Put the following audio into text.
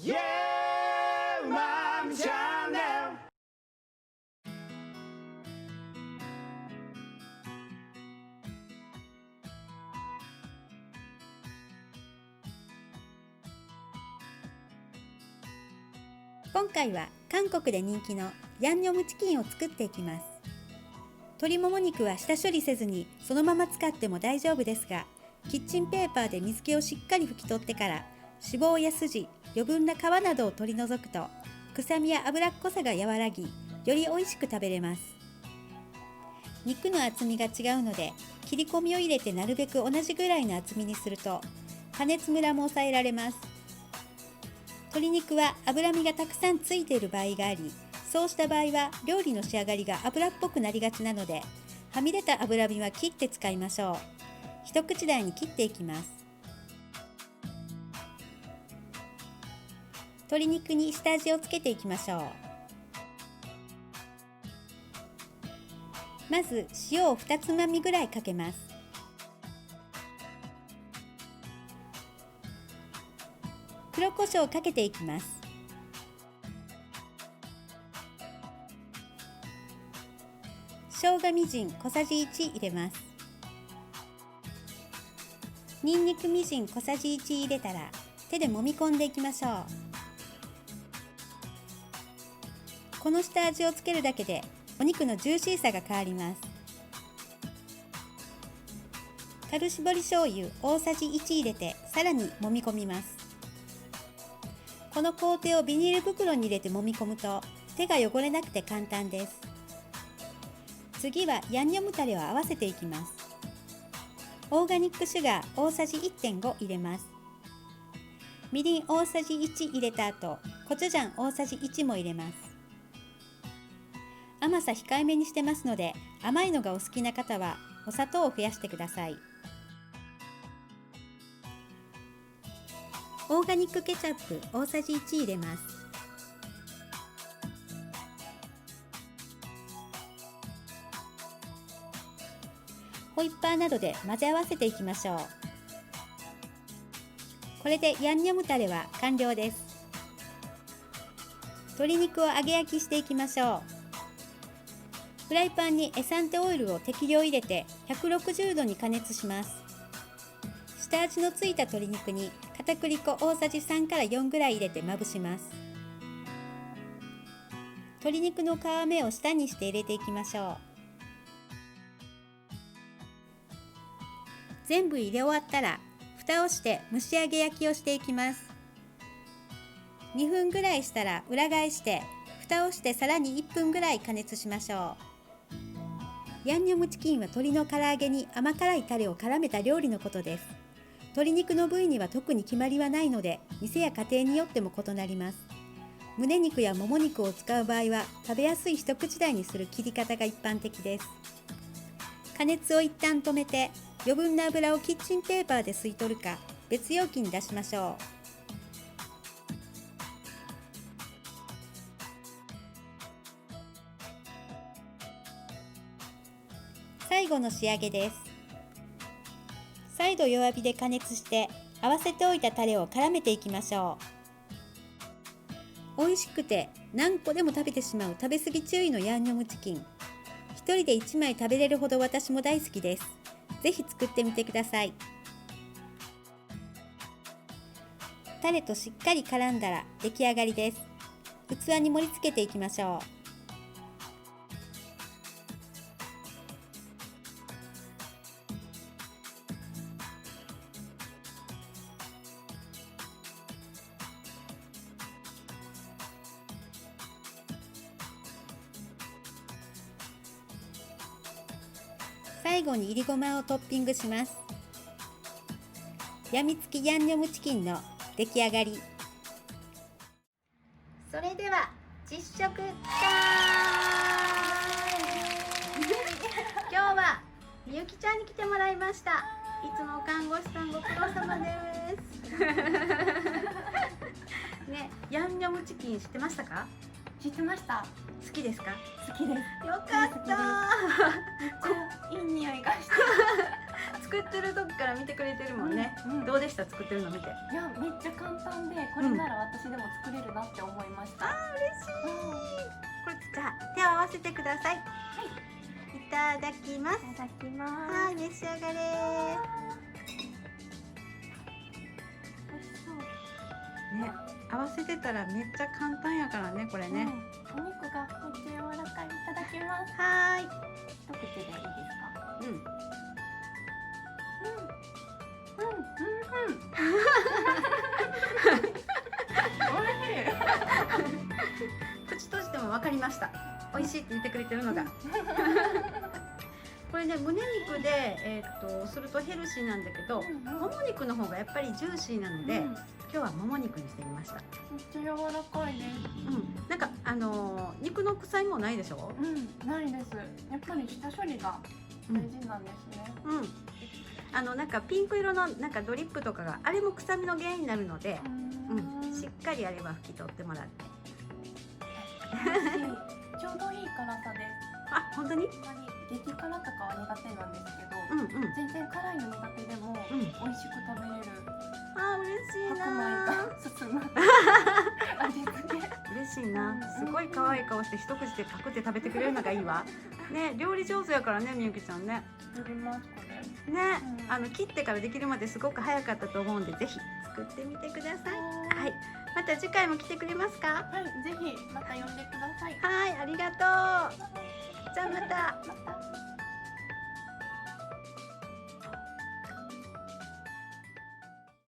Mom Channel。今回は韓国で人気のヤンニョムチキンを作っていきます。鶏もも肉は下処理せずにそのまま使っても大丈夫ですが、キッチンペーパーで水気をしっかり拭き取ってから脂肪や筋、余分な皮などを取り除くと臭みや脂っこさが和らぎ、より美味しく食べれます。肉の厚みが違うので切り込みを入れてなるべく同じぐらいの厚みにすると加熱ムラも抑えられます。鶏肉は脂身がたくさんついている場合があり、そうした場合は料理の仕上がりが油っぽくなりがちなので、はみ出た脂身は切って使いましょう。一口大に切っていきます。鶏肉に下味をつけていきましょう。まず塩を2つまみぐらいかけます。黒胡椒をかけていきます。生姜みじん小さじ1入れます。にんにくみじん小さじ1入れたら手で揉み込んでいきましょう。この下味をつけるだけでお肉のジューシーさが変わります。樽搾り醤油大さじ1入れてさらに揉み込みます。この工程をビニール袋に入れて揉み込むと手が汚れなくて簡単です。次はヤンニョムタレを合わせていきます。オーガニックシュガー大さじ 1.5 入れます。みりん大さじ1入れた後、コチュジャン大さじ1も入れます。甘さ控えめにしてますので、甘いのがお好きな方はお砂糖を増やしてください。オーガニックケチャップ大さじ1入れます。ホイッパーなどで混ぜ合わせていきましょう。これでヤンニョムタレは完了です。鶏肉を揚げ焼きしていきましょう。フライパンにエサンテオイルを適量入れて160度に加熱します。下味のついた鶏肉に片栗粉大さじ3から4ぐらい入れてまぶします。鶏肉の皮目を下にして入れていきましょう。全部入れ終わったら蓋をして蒸し上げ焼きをしていきます。2分ぐらいしたら裏返して蓋をしてさらに1分ぐらい加熱しましょう。ヤンニョムチキンは鶏の唐揚げに甘辛いタレを絡めた料理のことです。鶏肉の部位には特に決まりはないので、店や家庭によっても異なります。胸肉やもも肉を使う場合は食べやすい一口大にする切り方が一般的です。加熱を一旦止めて余分な油をキッチンペーパーで吸い取るか別容器に出しましょう。最後の仕上げです。再度弱火で加熱して合わせておいたタレを絡めていきましょう。美味しくて何個でも食べてしまう食べ過ぎ注意のヤンニョムチキン。一人で1枚食べれるほど私も大好きです。ぜひ作ってみてください。タレとしっかり絡んだら出来上がりです。器に盛り付けていきましょう。最後にいりごまをトッピングします。やみつきヤンニョムチキンの出来上がり。それでは実食タイム今日はみゆきちゃんに来てもらいました。いつも看護師さんご苦労様ですね、ヤンニョムチキン知ってましたか？知ってました。好きですか？好きです。よかっためっちゃいい匂いがして作ってる時から見てくれてるもんね、うんうんどうでした作ってるの見て。いやめっちゃ簡単でこれなら私でも作れるなって思いました。嬉しい、うんこれじゃあ手を合わせてください。いただきます。いただきます。はい、召し上がれ。美味しそう。ね、合わせてたらめっちゃ簡単やからね、これね。うん、お肉がめっちゃ柔らかい。いただきます。はーい。一口でいいですか。うん。うん口閉じても分かりました。美味しいって言ってくれてるのが。これね、胸肉でするとヘルシーなんだけど、もも肉の方がやっぱりジューシーなので、今日はもも肉にしてみました。めっちゃ柔らかいです。なんか肉の臭いもないでしょ。ないです。やっぱり下処理が大事なんですね。なんかピンク色のなんかドリップとかがあれも臭みの原因になるので、しっかりやれば拭き取ってもらって。ちょうどいい辛さです。あ、本当に？あんまり激辛とかは苦手なんですけど、全然辛いの苦手でも美味しく食べれる。あ、嬉しい白米な。が進む味付け。嬉しいな。すごい可愛い顔して一口でパクって食べてくれるのがいいわ。ね、料理上手やからね、みゆきちゃんね。作りますこれ。ね、切ってからできるまですごく早かったと思うんで、ぜひ作ってみてください。はい、また次回も来てくれますか？はい、ぜひまた呼んでください。はい、ありがとう。じゃあまた。また。